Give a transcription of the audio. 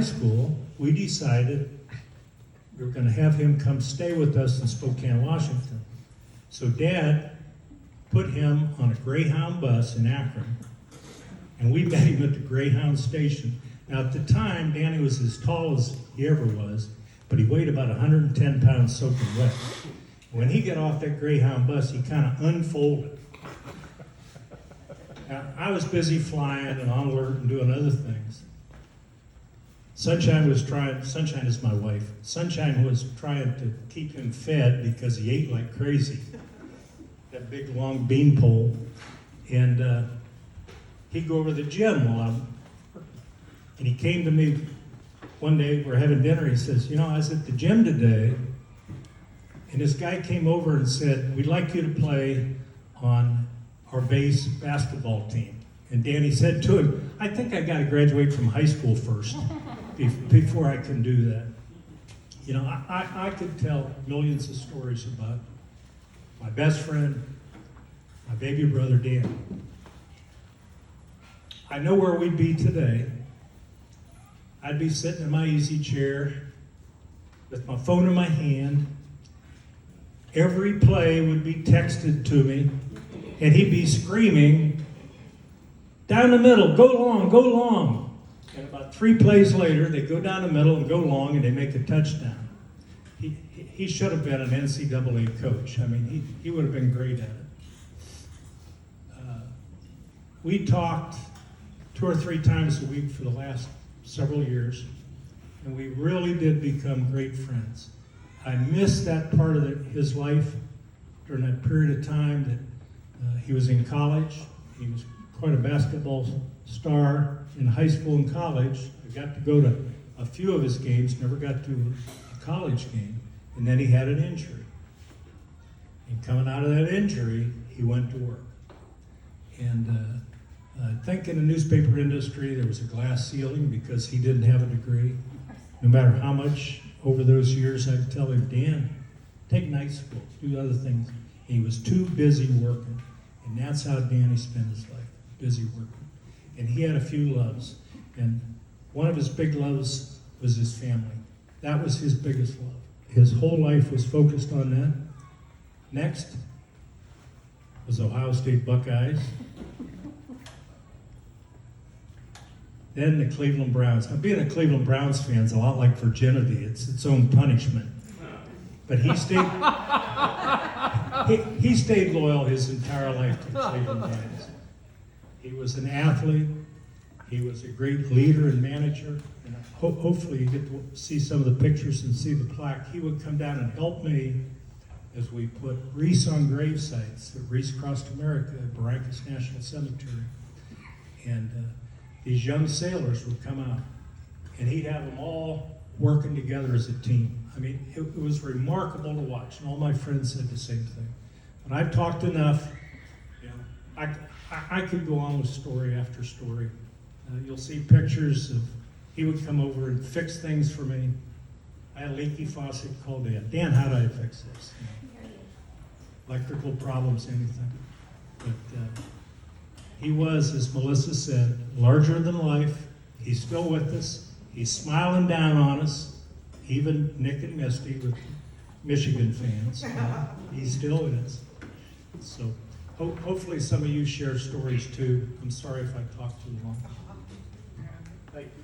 School, we decided we were going to have him come stay with us in Spokane, Washington. So Dad put him on a Greyhound bus in Akron, and we met him at the Greyhound station. Now at the time, Danny was as tall as he ever was, but he weighed about 110 pounds soaking wet. When he got off that Greyhound bus, he kind of unfolded. Now, I was busy flying and on alert and doing other things. Sunshine is my wife. Sunshine was trying to keep him fed because he ate like crazy. That big long bean pole. And he'd go over to the gym and he came to me one day, we're having dinner, he says, I was at the gym today, and this guy came over and said, we'd like you to play on our base basketball team. And Danny said to him, I think I got to graduate from high school first before I can do that. I could tell millions of stories about my best friend, my baby brother Dan. I know where we'd be today. I'd be sitting in my easy chair with my phone in my hand. Every play would be texted to me, and he'd be screaming, down the middle, go long. And about 3 plays later, they go down the middle and go long, and they make a touchdown. He should have been an NCAA coach. I mean, he would have been great at it. We talked 2 or 3 times a week for the last several years, and we really did become great friends. I missed that part of his life during that period of time that he was in college. He was quite a basketball star in high school and college. I got to go to a few of his games, never got to a college game, and then he had an injury. And coming out of that injury, he went to work. And I think in the newspaper industry, there was a glass ceiling because he didn't have a degree. No matter how much over those years I'd tell him, Dan, take night school, do other things. And he was too busy working. And that's how Danny spent his life, busy working. And he had a few loves. And one of his big loves was his family. That was his biggest love. His whole life was focused on that. Next was Ohio State Buckeyes. Then the Cleveland Browns. Now, being a Cleveland Browns fan is a lot like virginity. It's its own punishment. But he stayed loyal his entire life to the Cleveland Browns. He was an athlete. He was a great leader and manager. And hopefully you get to see some of the pictures and see the plaque. He would come down and help me as we put wreaths on grave sites at Wreaths Across America at Barrancas National Cemetery. And these young sailors would come out, and he'd have them all working together as a team. I mean, it was remarkable to watch, and all my friends said the same thing. But I've talked enough. I could go on with story after story. You'll see pictures of, he would come over and fix things for me. I had a leaky faucet, called Dan, how do I fix this? Electrical problems, anything. But he was, as Melissa said, larger than life. He's still with us. He's smiling down on us. Even Nick and Misty with Michigan fans. He still is. So hopefully some of you share stories too. I'm sorry if I talked too long. Thank you.